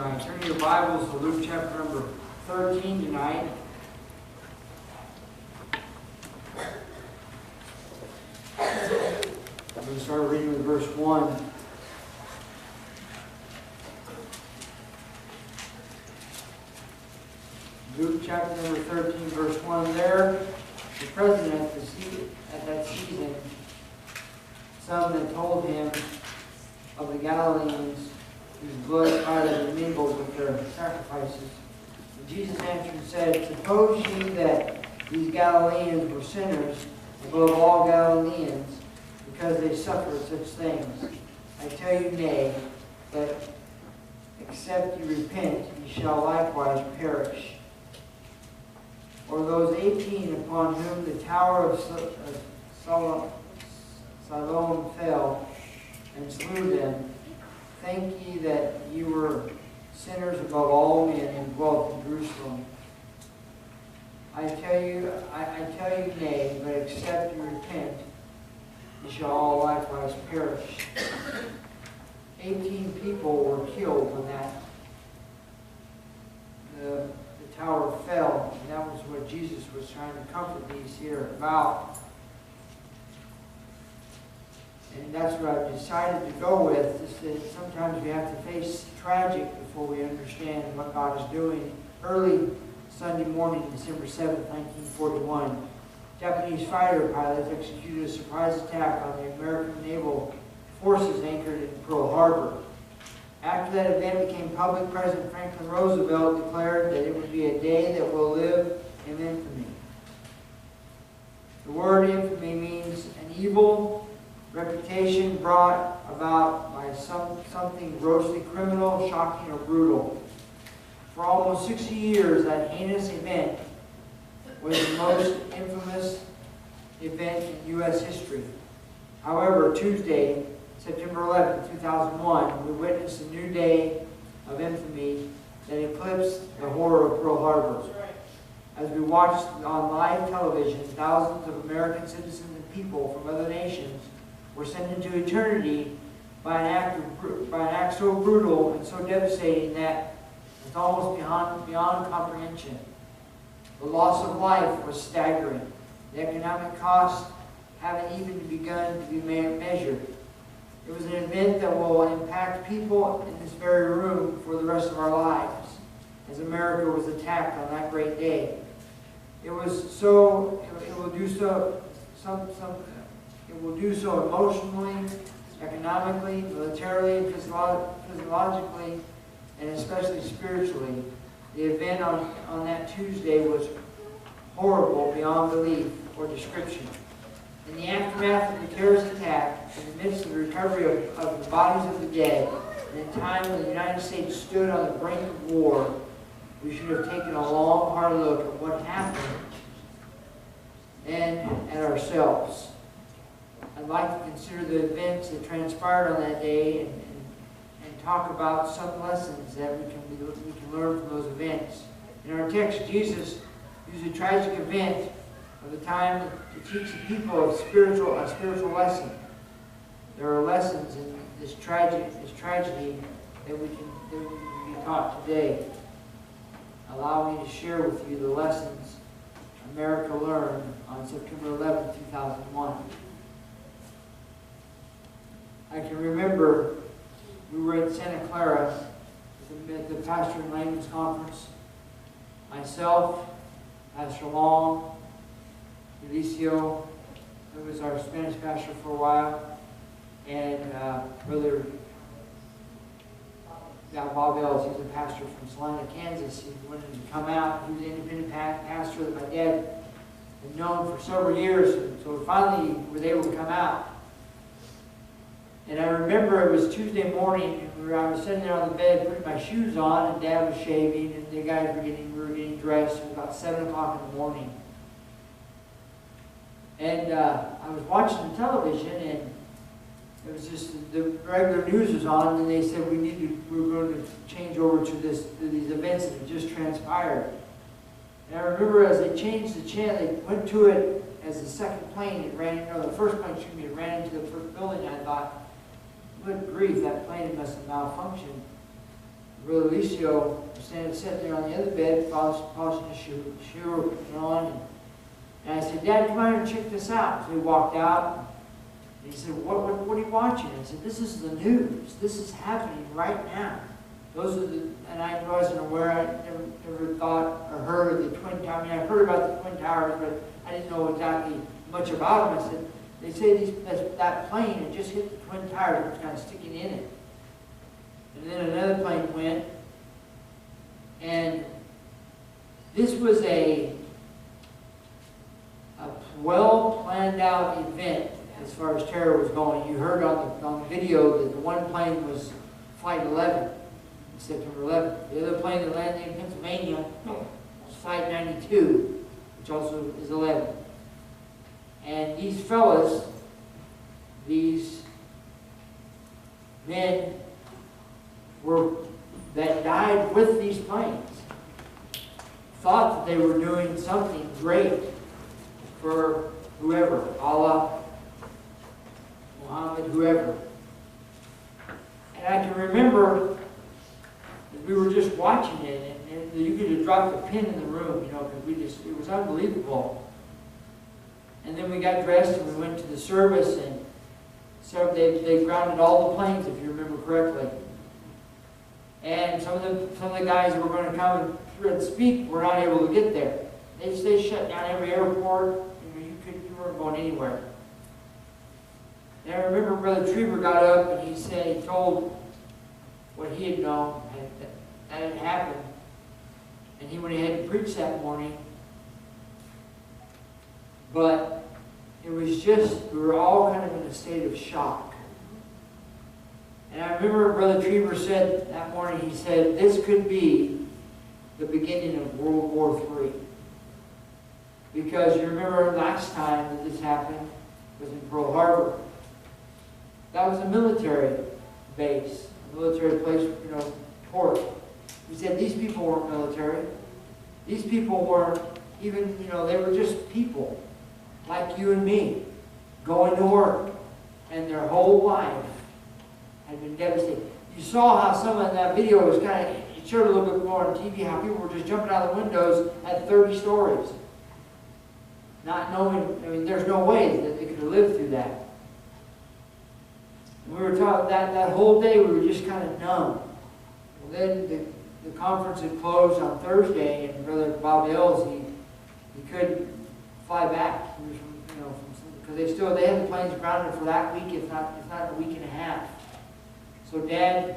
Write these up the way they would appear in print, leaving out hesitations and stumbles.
Turn your Bibles to Luke chapter number 13 tonight. I'm going to start reading with verse 1. Luke chapter number 13, verse 1. There, the president at that season, some that told him of the Galileans whose blood Pilate had mingled with their sacrifices. And Jesus answered and said, Suppose ye that these Galileans were sinners above all Galileans, because they suffered such things? I tell you, nay, that except ye repent, ye shall likewise perish. Or those 18 upon whom the tower of Siloam fell, and slew them, think ye that ye were sinners above all men and dwelt in Jerusalem? I tell you, nay, but except you repent, ye shall all likewise perish. 18 people were killed when the tower fell, and that was what Jesus was trying to comfort these here about. And that's what I've decided to go with, is that sometimes we have to face tragic before we understand what God is doing. Early Sunday morning, December 7th, 1941, Japanese fighter pilots executed a surprise attack on the American naval forces anchored in Pearl Harbor. After that event became public, President Franklin Roosevelt declared that it would be a day that will live in infamy. The word infamy means an evil reputation brought about by something grossly criminal, shocking, or brutal. For almost 60 years, that heinous event was the most infamous event in U.S. history. However, Tuesday, September 11, 2001, we witnessed a new day of infamy that eclipsed the horror of Pearl Harbor. As we watched on live television, thousands of American citizens and people from other nations were sent into eternity by an act so brutal and so devastating that it's almost beyond comprehension. The loss of life was staggering. The economic costs haven't even begun to be measured. It was an event that will impact people in this very room for the rest of our lives, as America was attacked on that great day. It will do so emotionally, economically, militarily, physiologically, and especially spiritually. The event on that Tuesday was horrible beyond belief or description. In the aftermath of the terrorist attack, in the midst of the recovery of the bodies of the dead, in a time when the United States stood on the brink of war, we should have taken a long, hard look at what happened and at ourselves. I'd like to consider the events that transpired on that day and talk about some lessons that we can learn from those events. In our text, Jesus used a tragic event of the time to teach the people a spiritual lesson. There are lessons in this tragedy that we can be taught today. Allow me to share with you the lessons America learned on September 11, 2001. I can remember we were at Santa Clara at the Pastor and Layman's Conference. Myself, Pastor Long, Eliseo, who was our Spanish pastor for a while, and Brother Bob Ellis, he's a pastor from Salina, Kansas. He wanted to come out. He was an independent pastor that my dad had known for several years, and so finally he was able to come out. And I remember it was Tuesday morning, and I was sitting there on the bed putting my shoes on, and Dad was shaving, and the guys were getting dressed. It was about 7 o'clock in the morning. And I was watching the television, and it was just the regular news was on, and they said we were going to change over to these events that had just transpired. And I remember as they changed the channel, they went to it as the second plane. It ran, the first plane, it ran into the first building. And I thought, good grief, that plane must have malfunctioned. Brother Alicio was sitting there on the other bed, polishing his shoe on. And I said, Dad, come out and check this out. So he walked out. And he said, what are you watching? I said, this is the news. This is happening right now. And I wasn't aware. I never thought or heard of the Twin Towers. I mean, I've heard about the Twin Towers, but I didn't know exactly much about them. I said, they say that plane had just hit the Twin Towers and was kind of sticking in it. And then another plane went. And this was a well planned out event as far as terror was going. You heard on the video that the one plane was Flight 11, September 11th. The other plane that landed in Pennsylvania was Flight 92, which also is 11. And these fellas, these men that died with these planes, thought that they were doing something great for whoever, Allah, Muhammad, whoever. And I can remember that we were just watching it, and you could have dropped a pin in the room, because it was unbelievable. And then we got dressed and we went to the service, and so they grounded all the planes, if you remember correctly. And some of the guys that were going to come and speak were not able to get there. They shut down every airport. You weren't going anywhere. And I remember Brother Trieber got up and he told what he had known that had happened. And he went ahead and preached that morning. But it was just, we were all kind of in a state of shock. And I remember Brother Trieber said that morning, he said, this could be the beginning of World War III. Because you remember last time that this happened was in Pearl Harbor. That was a military base, a military place, port. He said these people weren't military. These people weren't even, they were just people like you and me going to work. And their whole life had been devastated. You saw how some of that video was it showed a little bit more on TV, how people were just jumping out the windows at 30 stories. Not knowing, there's no way that they could have lived through that. And we were taught that whole day we were just kind of numb. Well, then the conference had closed on Thursday, and Brother Bob Ells, he couldn't fly back. He was because they had the planes grounded for that week, if not a week and a half. So Dad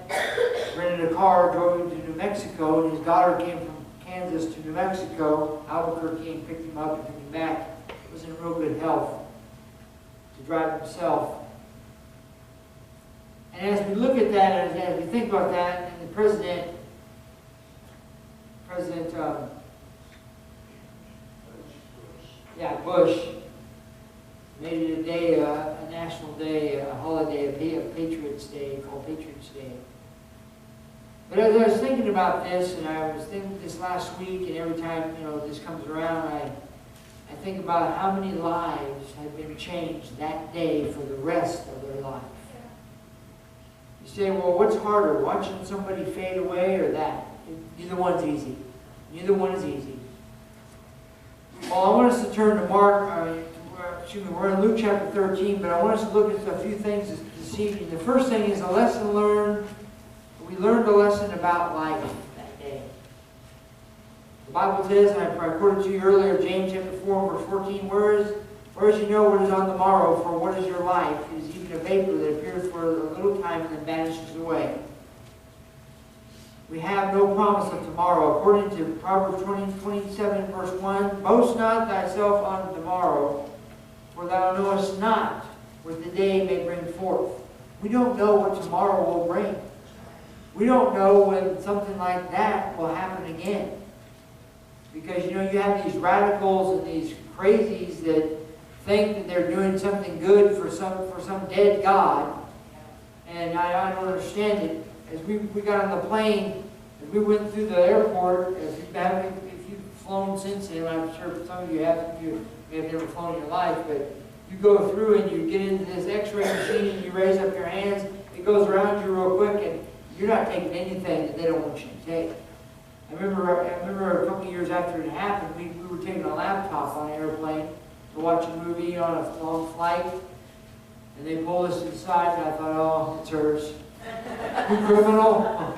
rented a car, drove him to New Mexico, and his daughter came from Kansas to New Mexico, Albuquerque, and picked him up and took him back. He was in real good health to drive himself. And as we look at that, as we think about that, and the President Bush made it a day, a national day, a holiday, a Patriots Day, called Patriots Day. But as I was thinking about this, and I was thinking this last week, and every time this comes around, I think about how many lives have been changed that day for the rest of their life. You say, well, what's harder, watching somebody fade away or that? Neither one's easy. Neither one is easy. Well, I want us to turn to we're in Luke chapter 13, but I want us to look at a few things this evening. The first thing is a lesson learned. We learned a lesson about life that day. The Bible says, and I quoted to you earlier, James chapter 4, verse 14, whereas you know what is on the morrow, for what is your life? It is even a vapor that appears for a little time and then vanishes away. We have no promise of tomorrow. According to Proverbs 27, verse 1, boast not thyself on tomorrow, for thou knowest not what the day may bring forth. We don't know what tomorrow will bring. We don't know when something like that will happen again. Because, you have these radicals and these crazies that think that they're doing something good for some dead God. And I don't understand it. As we got on the plane, as we went through the airport, if you've flown since then, I'm sure some of you have, you may have never flown in your life, but you go through and you get into this x-ray machine and you raise up your hands, it goes around you real quick, and you're not taking anything that they don't want you to take. I remember a couple of years after it happened, we were taking a laptop on an airplane to watch a movie on a long flight, and they pulled us inside, and I thought, oh, it's hers. You criminal.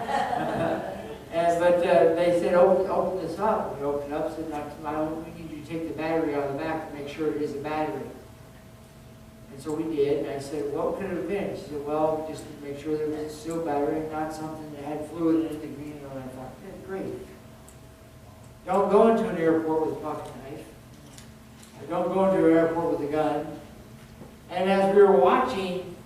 But they said, open this up. And we opened it up, said, we need you to take the battery out of the back and make sure it is a battery. And so we did, and I said, what could it have been? She said, well, just to make sure there was a sealed battery and not something that had fluid in it, the green. And I thought, yeah, great. Don't go into an airport with a pocket knife. Don't go into an airport with a gun. And as we were watching,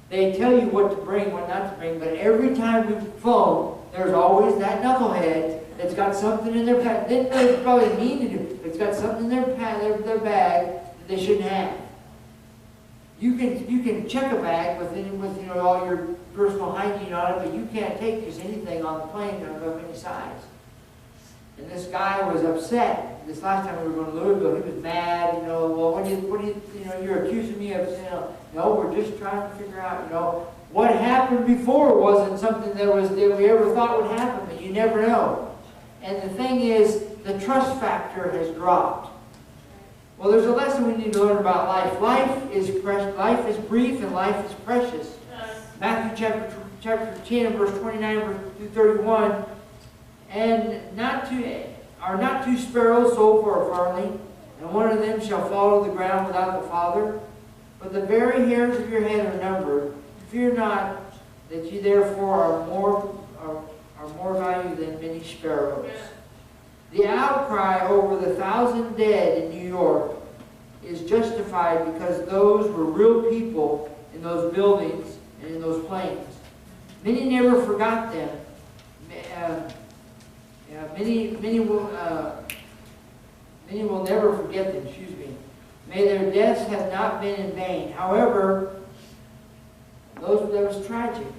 they tell you what to bring, what not to bring, but every time we phone, there's always that knucklehead that's got something in their bag. They don't probably mean to do, but it's got something in their bag that they shouldn't have. You can check a bag with all your personal hygiene on it, but you can't take just anything on the plane of any size. And this guy was upset. This last time we were going to Louisville, he was mad. Well, what do you, you're accusing me of, no, we're just trying to figure out, what happened before wasn't something that we ever thought would happen, but you never know. And the thing is, the trust factor has dropped. Well, there's a lesson we need to learn about life. Life is brief, and life is precious. Matthew chapter 10, verse 29 through 31. And are not two sparrows sold for a farthing, and one of them shall fall to the ground without the Father? But the very hairs of your head are numbered. Fear not, that you therefore are more value than many sparrows. The outcry over the 1,000 dead in New York is justified because those were real people in those buildings and in those planes. Many never forgot them. Many will never forget them. Excuse me. May their deaths have not been in vain. However, that was tragic.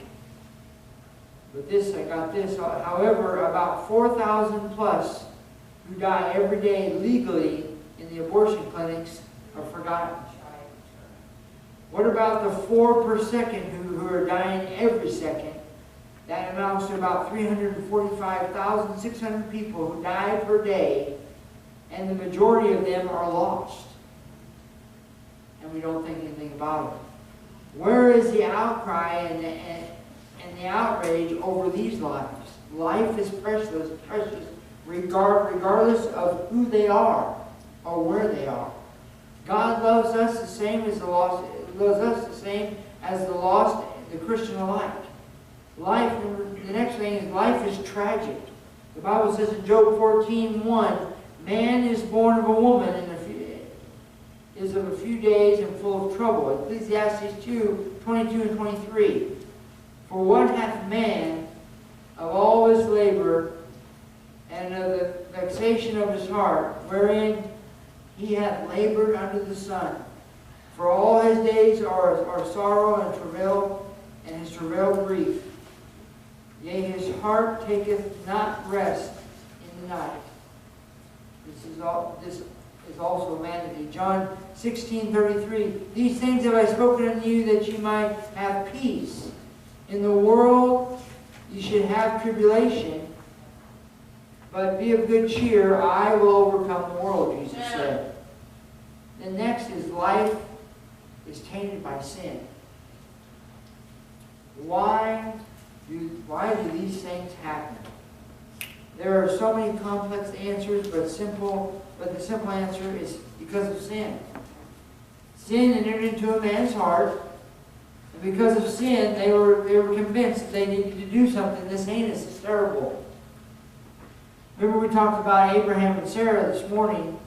But I got this. However, about 4,000 plus who die every day legally in the abortion clinics are forgotten. What about the 4 per second who are dying every second? That amounts to about 345,600 people who die per day, and the majority of them are lost. And we don't think anything about it. Where is the outcry and the outrage over these lives? Life is precious, regardless of who they are or where they are. God loves us the same as the lost. Loves us the same as the lost, the Christian alike. Life. The next thing is life is tragic. The Bible says in Job 14:1, man is born of a woman and is of a few days and full of trouble. Ecclesiastes 2:22 and 23. For what hath man of all his labor and of the vexation of his heart, wherein he hath labored under the sun? For all his days are sorrow and travail, and his travail grief. Yea, his heart taketh not rest in the night. This is also vanity. John 16:33. These things have I spoken unto you, that you might have peace. In the world you should have tribulation, but be of good cheer. I will overcome the world, Jesus said. The next is life is tainted by sin. Why do these things happen? There are so many complex answers, but the simple answer is because of sin. Sin entered into a man's heart, and because of sin, they were convinced that they needed to do something this heinous, this terrible. Remember we talked about Abraham and Sarah this morning.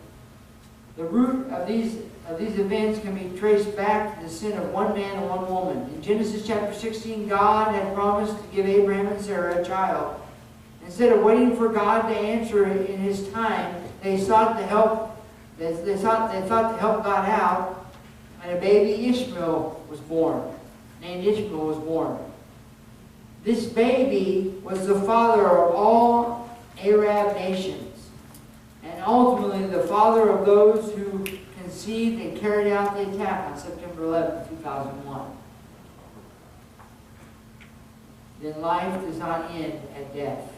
The root of these events can be traced back to the sin of one man and one woman. In Genesis chapter 16, God had promised to give Abraham and Sarah a child. Instead of waiting for God to answer in His time, they sought to help. They thought to help God out, and a baby Ishmael was born. Named Ishmael was born. This baby was the father of all Arab nations, and ultimately the father of those who conceived and carried out the attack on September 11, 2001. then life does not end at death.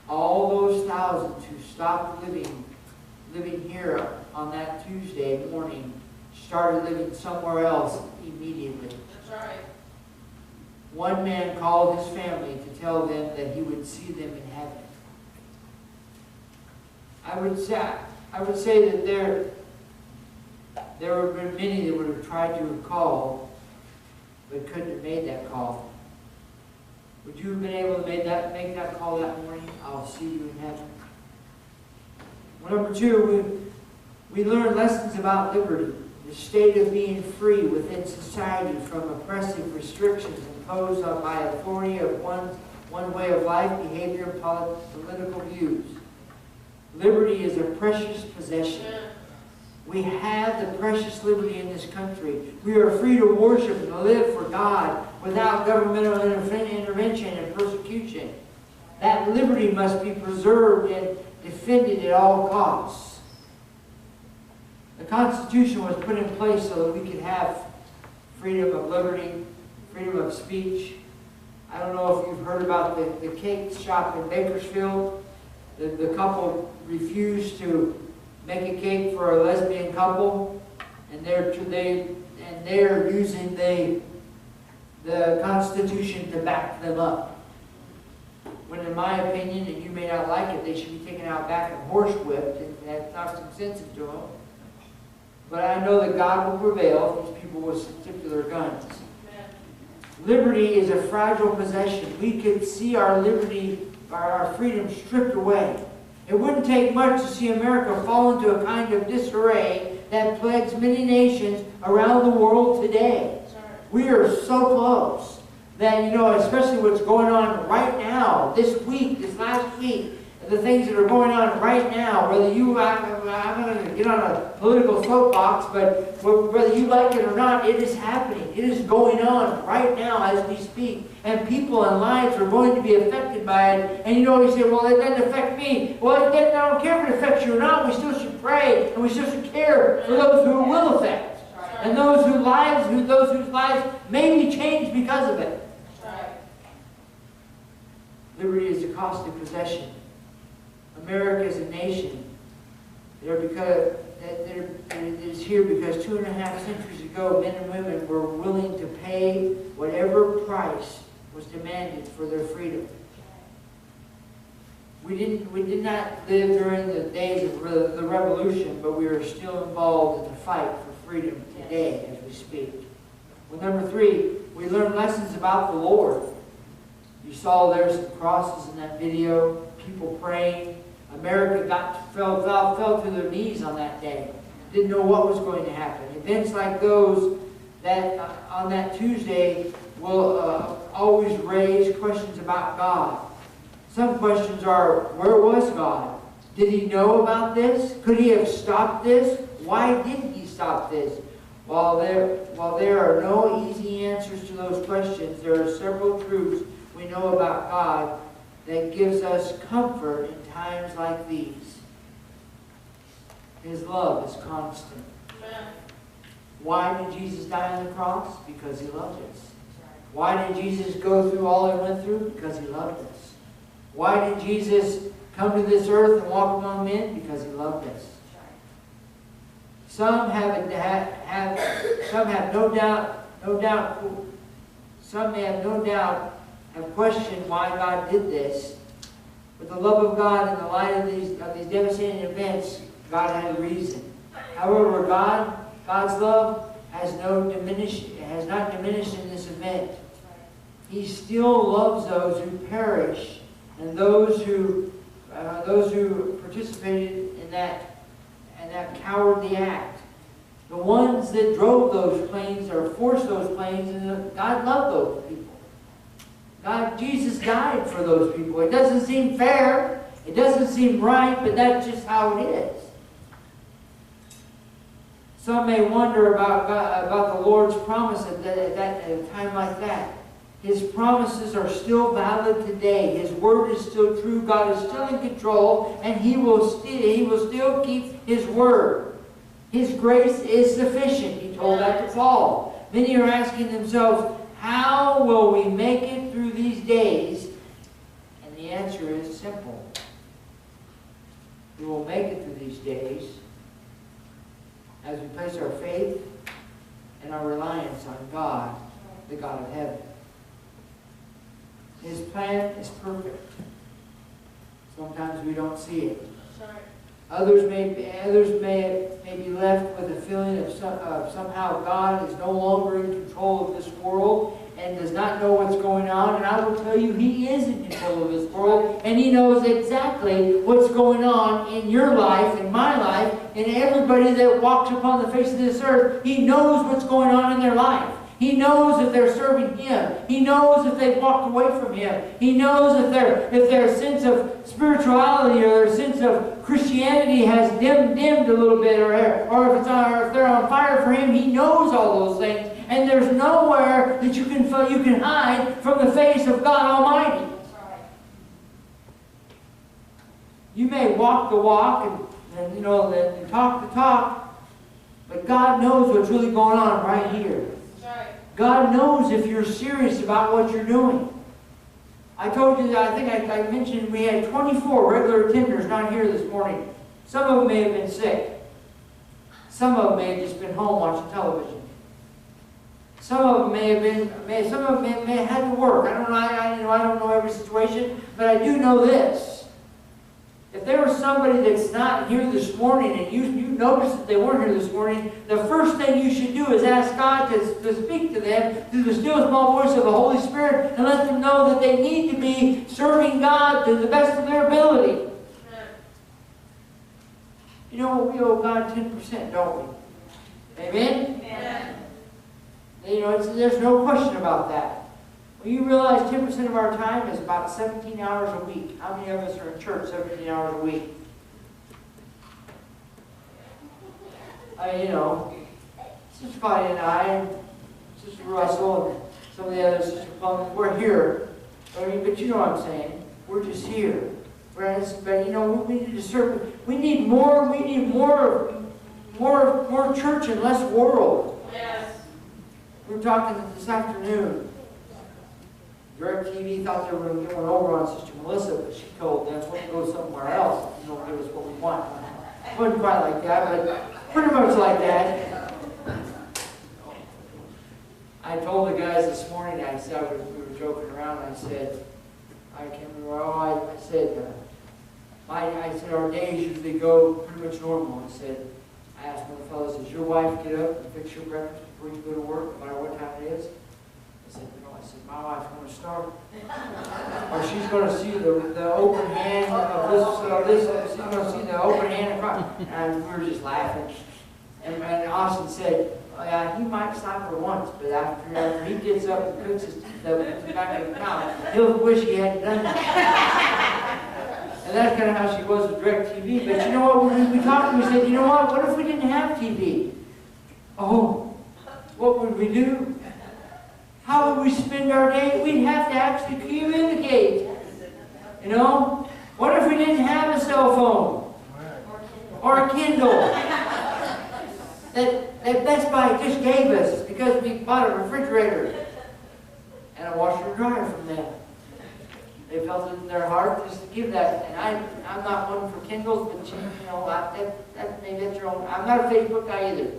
All those thousands who stopped living here on that Tuesday morning started living somewhere else immediately. That's right. One man called his family to tell them that he would see them in heaven. I would say that there have been many that would have tried to call, but couldn't have made that call. Would you have been able to make that call that morning? I'll see you in heaven. Well, number two, we learn lessons about liberty, the state of being free within society from oppressive restrictions imposed by authority of one way of life, behavior, and political views. Liberty is a precious possession. We have the precious liberty in this country. We are free to worship and to live for God without governmental intervention and persecution. That liberty must be preserved and defended at all costs. The Constitution was put in place so that we could have freedom of liberty, freedom of speech. I don't know if you've heard about the cake shop in Bakersfield. The couple refused to make a cake for a lesbian couple, and they're using the Constitution to back them up. When in my opinion, and you may not like it, they should be taken out back and horsewhipped and knock some sense into them. But I know that God will prevail if these people will stick to their guns. Liberty is a fragile possession. We could see our liberty, our freedom stripped away. It wouldn't take much to see America fall into a kind of disarray that plagues many nations around the world today. We are so close that, especially what's going on right now, this last week, the things that are going on right now, I'm not going to get on a political soapbox, but whether you like it or not, it is happening. It is going on right now as we speak. And people and lives are going to be affected by it. And you say, well, it doesn't affect me. Well, I don't care if it affects you or not. We still should pray, and we still should care for those who it will affect. And those whose lives may be changed because of it. Liberty is a costly possession. America as a nation, it is here because 2.5 centuries ago, men and women were willing to pay whatever price was demanded for their freedom. We did not live during the days of the Revolution, but we are still involved in the fight for freedom today as we speak. Well, number three, we learn lessons about the Lord. You saw there's some crosses in that video, people praying. America fell to their knees on that day. Didn't know what was going to happen. Events like those that on that Tuesday will always raise questions about God. Some questions are, where was God? Did he know about this? Could he have stopped this? Why didn't he stop this? While there are no easy answers to those questions, there are several truths we know about God that gives us comfort in times like these. His love is constant. Why did Jesus die on the cross? Because he loved us. Why did Jesus go through all he went through? Because he loved us. Why did Jesus come to this earth and walk among men? Because he loved us. Some have no doubt have questioned why God did this. With the love of God in the light of these devastating events, God had a reason. However, God's love has not diminished in this event. He still loves those who perish and those who participated in that cowardly act. The ones that drove those planes or forced those planes, and God loved those people. Jesus died for those people. It doesn't seem fair. It doesn't seem right, but that's just how it is. Some may wonder about the Lord's promise at a time like that. His promises are still valid today. His word is still true. God is still in control, and He will still keep His word. His grace is sufficient. He told that to Paul. Many are asking themselves, how will we make it through these days? And the answer is simple. We will make it through these days as we place our faith and our reliance on God, the God of heaven. His plan is perfect. Sometimes we don't see it. Others may be left with a feeling of somehow God is no longer in control of this world and does not know what's going on. And I will tell you, He is in control of this world, and He knows exactly what's going on in your life, in my life, in everybody that walks upon the face of this earth. He knows what's going on in their life. He knows if they're serving Him. He knows if they've walked away from Him. He knows if their sense of spirituality or their sense of Christianity has dimmed a little bit, or if they're on fire for Him. He knows all those things, and there's nowhere that you can hide from the face of God Almighty. You may walk the walk and talk the talk, but God knows what's really going on right here. God knows if you're serious about what you're doing. I told you that, I think I mentioned we had 24 regular attenders not here this morning. Some of them may have been sick. Some of them may have just been home watching television. Some of them may have had to work. I don't know every situation, but I do know this. If there was somebody that's not here this morning and you notice that they weren't here this morning, the first thing you should do is ask God to speak to them through the still small voice of the Holy Spirit and let them know that they need to be serving God to the best of their ability. You know, we owe God 10%, don't we? Amen? Amen. There's no question about that. Well, you realize 10% of our time is about 17 hours a week. How many of us are in church 17 hours a week? Sister Claudia and I, and Sister Russell, and some of the other Sister Plum, we're here. But you know what I'm saying. We're just here. But we need to serve. We need more church and less world. Yes. We were talking this afternoon. DirecTV thought they were going to get one over on Sister Melissa, but she told them to go somewhere else. You don't give us what we want. It wasn't quite like that, but pretty much like that. I told the guys this morning, I said, we were joking around, I said, I can't remember, I said, our days usually go pretty much normal. I asked one of the fellows, does your wife get up and fix your breakfast before you go to work, no matter what time it is? I said, my wife's going to start. Or she's going to see the open hand of this, she's going to see the open hand across. And we were just laughing. And Austin said, he might stop her once, but after he gets up and cooks his the back of the cow, he'll wish he hadn't done that. And that's kind of how she was with DirecTV. But you know what, when we talked, we said, you know what if we didn't have TV? Oh, what would we do? How would we spend our day? We'd have to actually communicate. What if we didn't have a cell phone? Or a Kindle? That Best Buy just gave us because we bought a refrigerator and a washer and dryer from them. They felt it in their heart just to give that. And I'm not one for Kindles, but maybe that's your own. I'm not a Facebook guy either.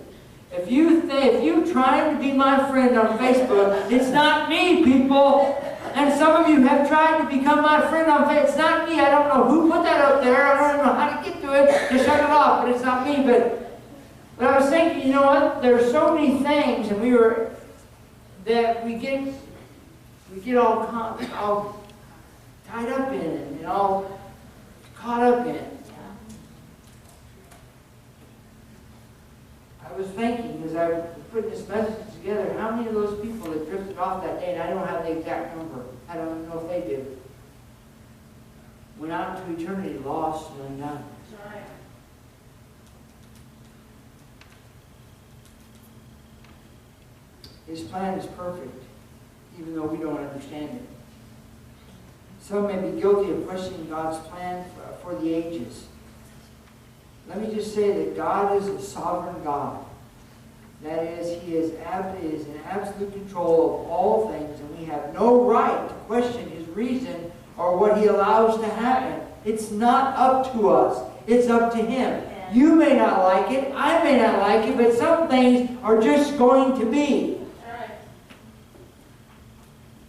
If you're trying to be my friend on Facebook, it's not me, people. And some of you have tried to become my friend on Facebook. It's not me. I don't know who put that up there. I don't know how to get to it to shut it off, but it's not me. But I was thinking, you know what? There are so many things, and we get all tied up in it and all caught up in it. I was thinking, as I was putting this message together, how many of those people that drifted off that day, and I don't have the exact number, I don't know if they did, went out into eternity lost and undone. His plan is perfect, even though we don't understand it. Some may be guilty of questioning God's plan for the ages. Let me just say that God is a sovereign God. That is, He is in absolute control of all things, and we have no right to question His reason or what He allows to happen. It's not up to us. It's up to Him. You may not like it. I may not like it, but some things are just going to be.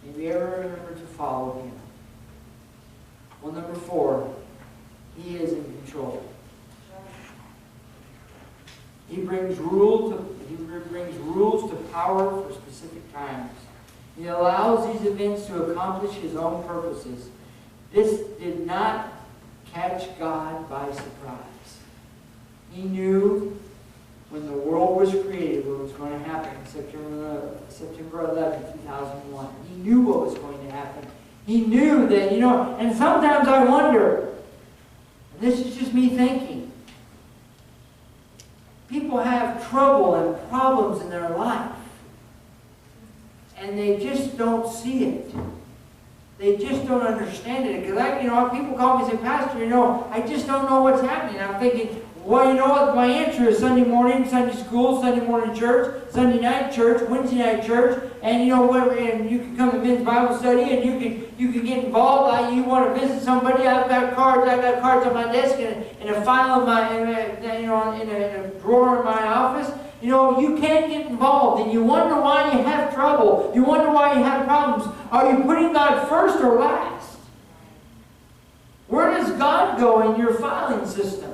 May we ever remember to follow Him. Well, number 4, He is in control. He brings rules to power for specific times. He allows these events to accomplish His own purposes. This did not catch God by surprise. He knew when the world was created what was going to happen September 11, 2001. He knew what was going to happen. He knew that, and sometimes I wonder, and this is just me thinking, people have trouble and problems in their life, and they just don't see it. They just don't understand it. Because people call me and say, Pastor, I just don't know what's happening. I'm thinking, well, you know what? My answer is Sunday morning, Sunday school, Sunday morning church, Sunday night church, Wednesday night church, and and you can come to men's Bible study, and you can get involved. You want to visit somebody? I've got cards on my desk in a file in a drawer in my office. You can't get involved, and you wonder why you have trouble. You wonder why you have problems. Are you putting God first or last? Where does God go in your filing system?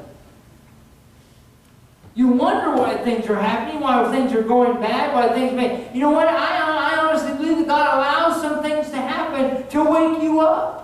You wonder why things are happening, why things are going bad, why things may... You know what? I honestly believe that God allows some things to happen to wake you up.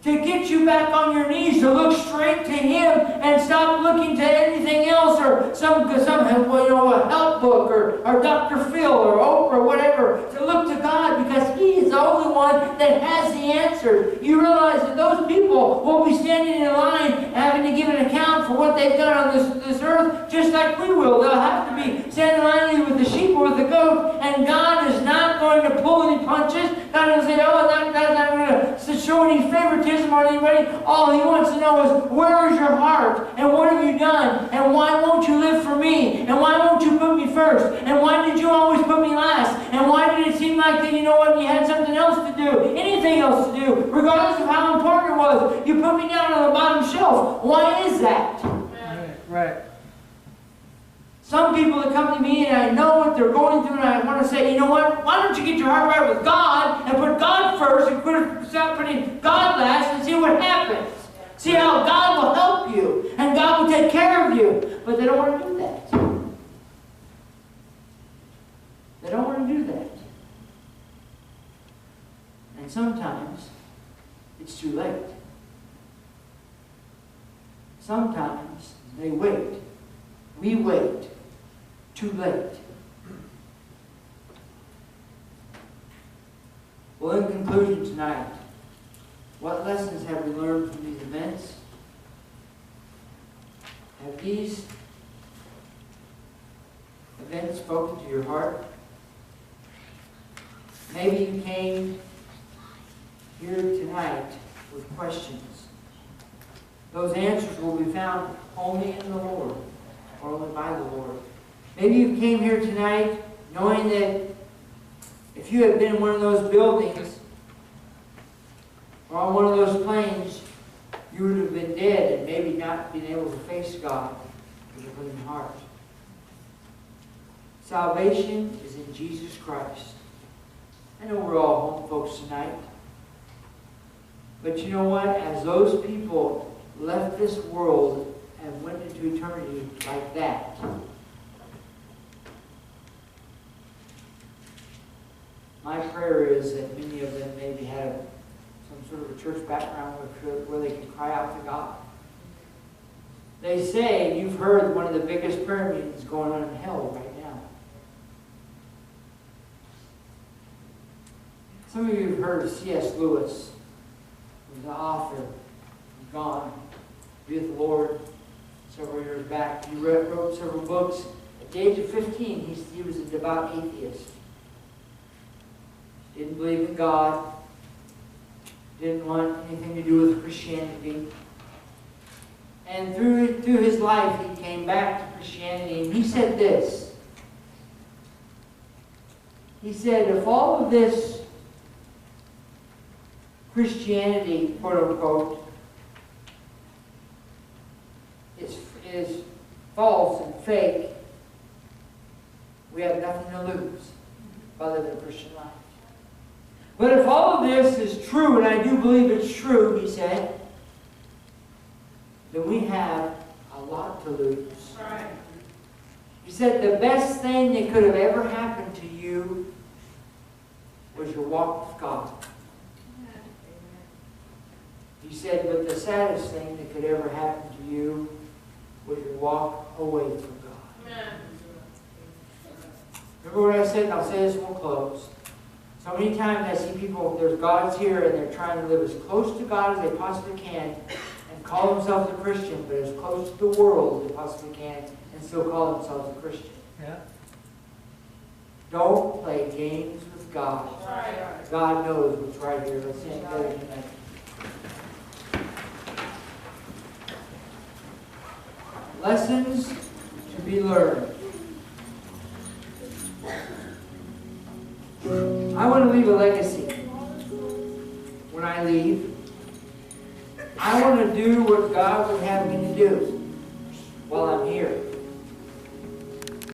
To get you back on your knees, to look straight to Him and stop looking to anything else or some a help book or Dr. Phil or Oprah or whatever. To look to God because He is the only one that has the answer. You realize that those people will be standing in line having to give an account for what they've done on this earth just like we will. They'll have to be standing in line either with the sheep or with the goat, and God is not going to pull any punches. God doesn't say, God's not going to show any favoritism on anybody. All He wants to know is, where is your heart? And what have you done? And why won't you live for me? And why won't you put me first? And why did you always put me last? And why did it seem like that, you had something else to do, anything else to do, regardless of how important it was? You put me down on the bottom shelf. Why is that? Right. Some people that come to me and I know what they're going through, and I want to say, you know what? Why don't you get your heart right with God and put God first and stop putting God last and see what happens? See how God will help you and God will take care of you. But they don't want to do that. They don't want to do that. And sometimes it's too late. Sometimes they wait. We wait. Too late. Well, in conclusion tonight, what lessons have we learned from these events? Have these events spoken to your heart? Maybe you came here tonight with questions. Those answers will be found only in the Lord, or only by the Lord. Maybe you came here tonight knowing that if you had been in one of those buildings or on one of those planes, you would have been dead and maybe not been able to face God with a clean heart. Salvation is in Jesus Christ. I know we're all home folks tonight. But you know what? As those people left this world and went into eternity like that, my prayer is that many of them maybe had some sort of a church background where they could cry out to God. They say, and you've heard, one of the biggest prayer meetings going on in hell right now. Some of you have heard of C.S. Lewis, who's the author. He's gone. Be with the Lord several years back. He wrote several books. At the age of 15, he was a devout atheist. Didn't believe in God. Didn't want anything to do with Christianity. And through his life, he came back to Christianity. And he said this. He said, if all of this Christianity, quote unquote, is false and fake, we have nothing to lose by living a Christian life. But if all of this is true, and I do believe it's true, he said, then we have a lot to lose. Right. He said the best thing that could have ever happened to you was your walk with God. He said, but the saddest thing that could ever happen to you was your walk away from God. Amen. Remember what I said, and I'll say this and we'll close. So many times I see people, there's gods here, and they're trying to live as close to God as they possibly can, and call themselves a Christian, but as close to the world as they possibly can, and still call themselves a Christian. Yeah. Don't play games with God. Right. God knows what's right here. Let's sing together tonight. Lessons to be learned. I want to leave a legacy. When I leave, I want to do what God would have me to do while I'm here.